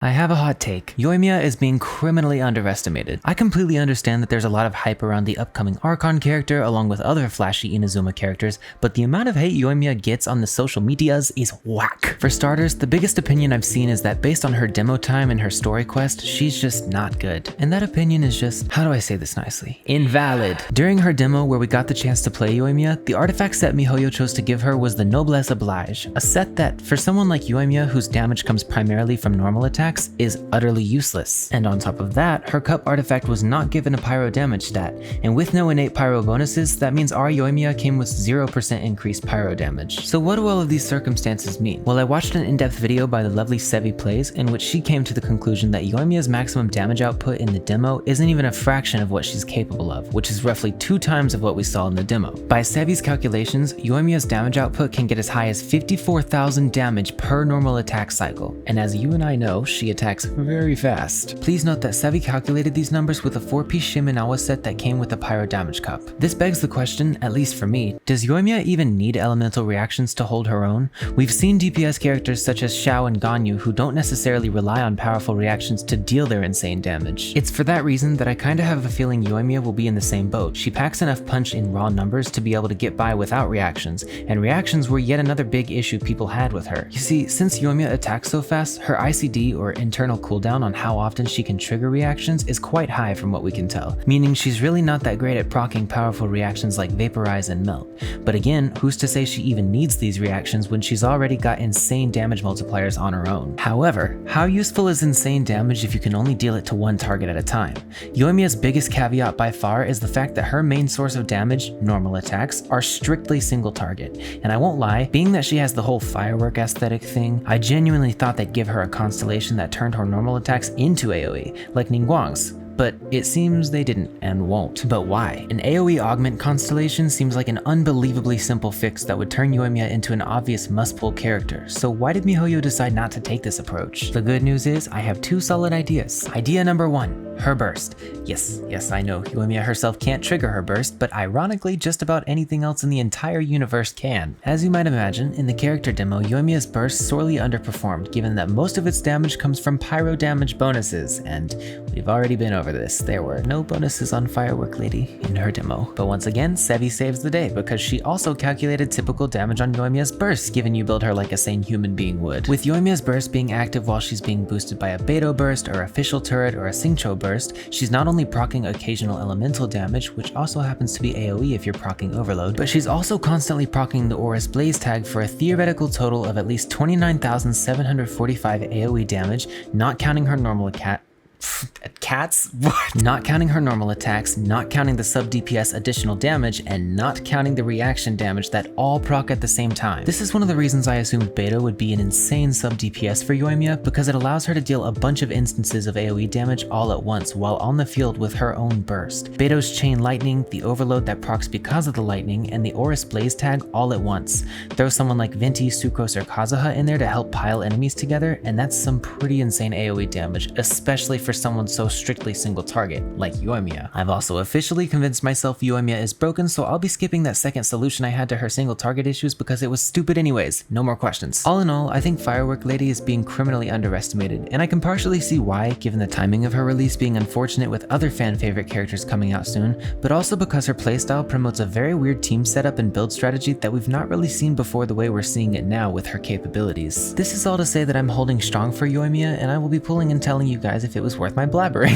I have a hot take. Yoimiya is being criminally underestimated. I completely understand that there's a lot of hype around the upcoming Archon character along with other flashy Inazuma characters, but the amount of hate Yoimiya gets on the social medias is whack. For starters, the biggest opinion I've seen is that based on her demo time and her story quest, she's just not good. And that opinion is just, how do I say this nicely? Invalid. During her demo where we got the chance to play Yoimiya, the artifact set miHoYo chose to give her was the Noblesse Oblige, a set that, for someone like Yoimiya whose damage comes primarily from normal attacks, is utterly useless. And on top of that, her cup artifact was not given a pyro damage stat, and with no innate pyro bonuses, that means our Yoimiya came with 0% increased pyro damage. So what do all of these circumstances mean? Well, I watched an in-depth video by the lovely Sevi Plays, in which she came to the conclusion that Yoimiya's maximum damage output in the demo isn't even a fraction of what she's capable of, which is roughly 2 times of what we saw in the demo. By Sevi's calculations, Yoimiya's damage output can get as high as 54,000 damage per normal attack cycle, and as you and I know, she attacks very fast. Please note that Sevi calculated these numbers with a 4-piece Shimenawa set that came with a pyro damage cup. This begs the question, at least for me, does Yoimiya even need elemental reactions to hold her own? We've seen DPS characters such as Xiao and Ganyu who don't necessarily rely on powerful reactions to deal their insane damage. It's for that reason that I kinda have a feeling Yoimiya will be in the same boat. She packs enough punch in raw numbers to be able to get by without reactions, and reactions were yet another big issue people had with her. You see, since Yoimiya attacks so fast, her ICD or internal cooldown on how often she can trigger reactions is quite high from what we can tell, meaning she's really not that great at proccing powerful reactions like Vaporize and Melt. But again, who's to say she even needs these reactions when she's already got insane damage multipliers on her own? However, how useful is insane damage if you can only deal it to one target at a time? Yoimiya's biggest caveat by far is the fact that her main source of damage, normal attacks, are strictly single target. And I won't lie, being that she has the whole firework aesthetic thing, I genuinely thought they'd give her a constellation that turned her normal attacks into AoE, like Ningguang's. But it seems they didn't and won't. But why? An AoE augment constellation seems like an unbelievably simple fix that would turn Yoimiya into an obvious must-pull character, so why did miHoYo decide not to take this approach? The good news is, I have 2 solid ideas. Idea number 1. Her burst. Yes, I know, Yoimiya herself can't trigger her burst, but ironically, just about anything else in the entire universe can. As you might imagine, in the character demo, Yoimiya's burst sorely underperformed, given that most of its damage comes from pyro damage bonuses, and we've already been over this. There were no bonuses on Firework Lady in her demo. But once again, Sevi saves the day, because she also calculated typical damage on Yoimiya's burst, given you build her like a sane human being would. With Yoimiya's burst being active while she's being boosted by a Beidou burst, or official turret, or a Xingqiu burst, she's not only proccing occasional elemental damage, which also happens to be AoE if you're proccing Overload, but she's also constantly proccing the Aura's Blaze tag for a theoretical total of at least 29,745 AoE damage, not counting her normal cats? What? Not counting her normal attacks, not counting the sub DPS additional damage, and not counting the reaction damage that all proc at the same time. This is one of the reasons I assumed Beidou would be an insane sub DPS for Yoimiya, because it allows her to deal a bunch of instances of AoE damage all at once while on the field with her own burst. Beidou's Chain Lightning, the Overload that procs because of the lightning, and the Aura's Blaze tag all at once. Throw someone like Venti, Sucrose, or Kazuha in there to help pile enemies together, and that's some pretty insane AoE damage, especially for someone so strictly single target, like Yoimiya. I've also officially convinced myself Yoimiya is broken, so I'll be skipping that second solution I had to her single target issues because it was stupid anyways. No more questions. All in all, I think Firework Lady is being criminally underestimated, and I can partially see why, given the timing of her release being unfortunate with other fan favorite characters coming out soon, but also because her playstyle promotes a very weird team setup and build strategy that we've not really seen before the way we're seeing it now with her capabilities. This is all to say that I'm holding strong for Yoimiya, and I will be pulling and telling you guys if it was worth my blabbering.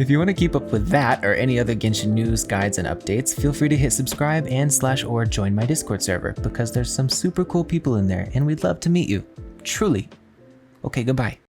If you want to keep up with that or any other Genshin news, guides, and updates, feel free to hit subscribe and/or join my Discord server, because there's some super cool people in there and we'd love to meet you. Truly. Okay, goodbye.